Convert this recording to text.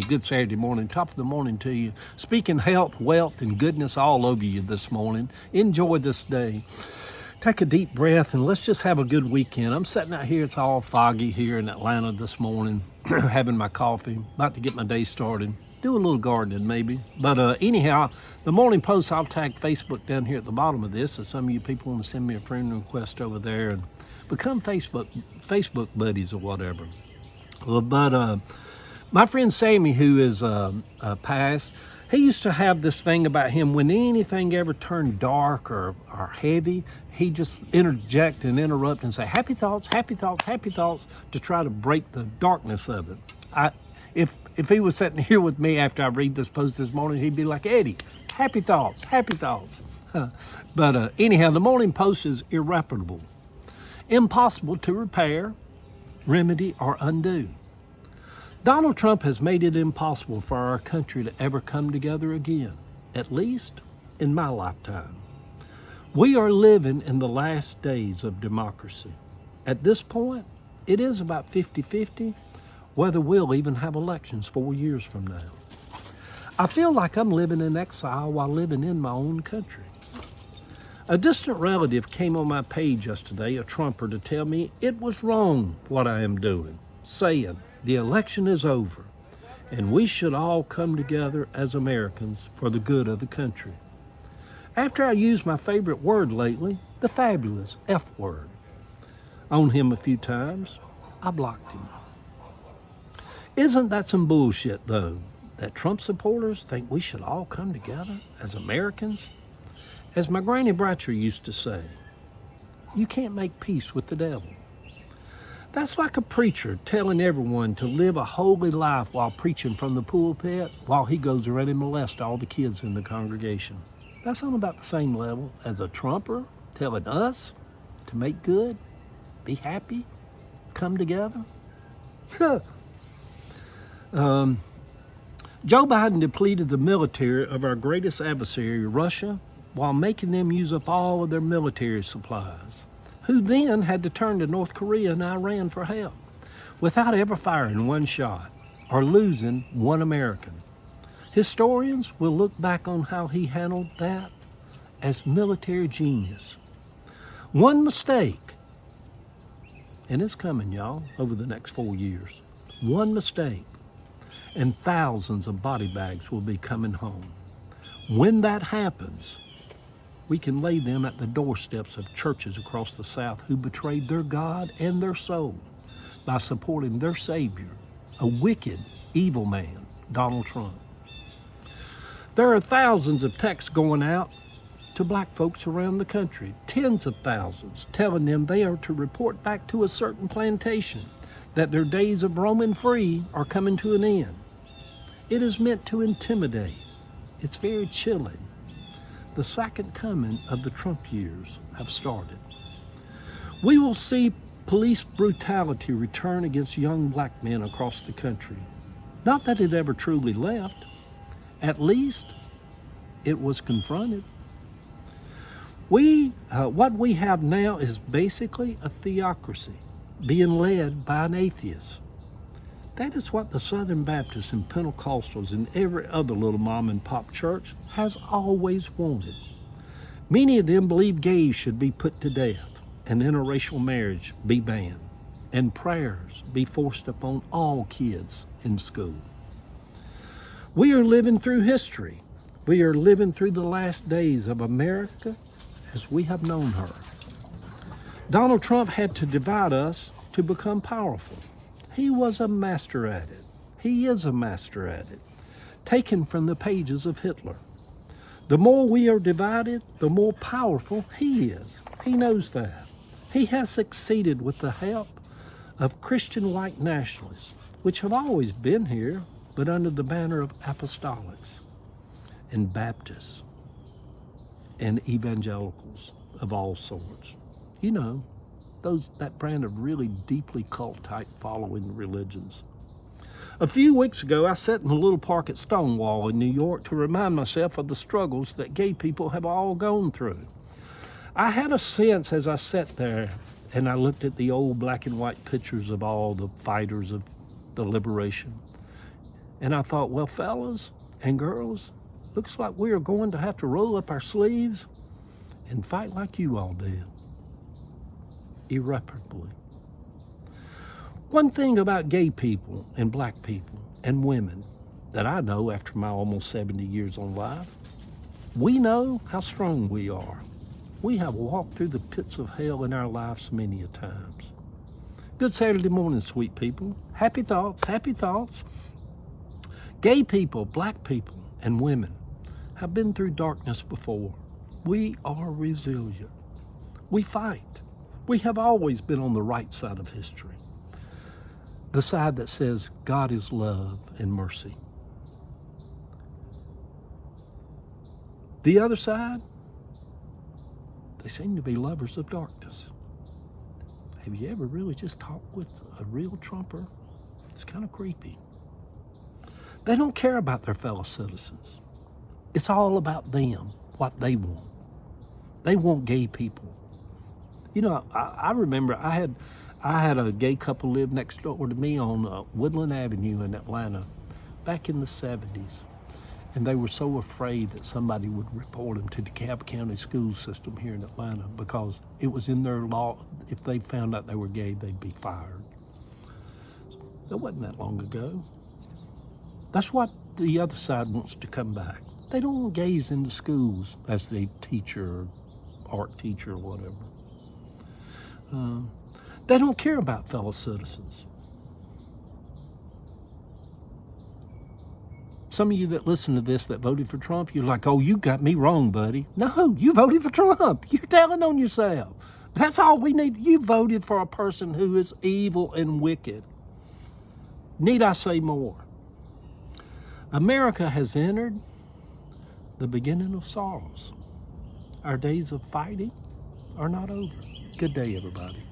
Good Saturday morning, top of the morning to you. Speaking health, wealth, and goodness all over you this morning. Enjoy this day. Take a deep breath and let's just have a good weekend. I'm sitting out here, it's all foggy here in Atlanta this morning, having my coffee, about to get my day started. Do a little gardening maybe. But anyhow, the morning post, I'll tag Facebook down here at the bottom of this. So some of you people want to send me a friend request over there and become Facebook buddies or whatever. But my friend Sammy, who is passed, he used to have this thing about him when anything ever turned dark or heavy, he just interject and interrupt and say, happy thoughts, happy thoughts, happy thoughts, to try to break the darkness of it. If he was sitting here with me after I read this post this morning, he'd be like, Eddie, happy thoughts, happy thoughts. But anyhow, the morning post is irreparable, impossible to repair, remedy, or undo. Donald Trump has made it impossible for our country to ever come together again, at least in my lifetime. We are living in the last days of democracy. At this point, it is about 50-50 whether we'll even have elections 4 years from now. I feel like I'm living in exile while living in my own country. A distant relative came on my page yesterday, a Trumper, to tell me it was wrong what I am doing, saying the election is over and we should all come together as Americans for the good of the country. After I used my favorite word lately, the fabulous F word, on him a few times, I blocked him. Isn't that some bullshit, though, that Trump supporters think we should all come together as Americans? As my Granny Bratcher used to say, you can't make peace with the devil. That's like a preacher telling everyone to live a holy life while preaching from the pulpit while he goes around and molests all the kids in the congregation. That's on about the same level as a Trumper telling us to make good, be happy, come together. Joe Biden depleted the military of our greatest adversary, Russia, while making them use up all of their military supplies, who then had to turn to North Korea and Iran for help, without ever firing one shot or losing one American. Historians will look back on how he handled that as military genius. One mistake, and it's coming, y'all, over the next 4 years. One mistake, and thousands of body bags will be coming home. When that happens, we can lay them at the doorsteps of churches across the South who betrayed their God and their soul by supporting their Savior, a wicked, evil man, Donald Trump. There are thousands of texts going out to black folks around the country, tens of thousands, telling them they are to report back to a certain plantation, that their days of roaming free are coming to an end. It is meant to intimidate. It's very chilling. The second coming of the Trump years have started. We will see police brutality return against young black men across the country. Not that it ever truly left. At least it was confronted. What we have now is basically a theocracy being led by an atheist. That is what the Southern Baptists and Pentecostals and every other little mom and pop church has always wanted. Many of them believe gays should be put to death and interracial marriage be banned and prayers be forced upon all kids in school. We are living through history. We are living through the last days of America as we have known her. Donald Trump had to divide us to become powerful. He was a master at it. He is a master at it, taken from the pages of Hitler. The more we are divided, the more powerful he is. He knows that. He has succeeded with the help of Christian white nationalists, which have always been here, but under the banner of apostolics and Baptists and evangelicals of all sorts. You know, that brand of really deeply cult-type following religions. A few weeks ago, I sat in a little park at Stonewall in New York to remind myself of the struggles that gay people have all gone through. I had a sense as I sat there and I looked at the old black and white pictures of all the fighters of the liberation. And I thought, well, fellas and girls, looks like we are going to have to roll up our sleeves and fight like you all did. Irreparably. One thing about gay people and black people and women that I know after my almost 70 years on life, we know how strong we are. We have walked through the pits of hell in our lives many a times. Good Saturday morning, sweet people. Happy thoughts, happy thoughts. Gay people, black people, and women have been through darkness before. We are resilient. We fight. We have always been on the right side of history, the side that says God is love and mercy. The other side, they seem to be lovers of darkness. Have you ever really just talked with a real Trumper? It's kind of creepy. They don't care about their fellow citizens. It's all about them, what they want. They want gay people. You know, I remember I had a gay couple live next door to me on Woodland Avenue in Atlanta back in the 70s. And they were so afraid that somebody would report them to the DeKalb County school system here in Atlanta because it was in their law. If they found out they were gay, they'd be fired. That wasn't that long ago. That's what the other side wants to come back. They don't want gays in the schools as the teacher or art teacher or whatever. They don't care about fellow citizens. Some of you that listen to this that voted for Trump, you're like, oh, you got me wrong, buddy. No, you voted for Trump. You're telling on yourself. That's all we need. You voted for a person who is evil and wicked. Need I say more? America has entered the beginning of sorrows. Our days of fighting are not over. Good day, everybody.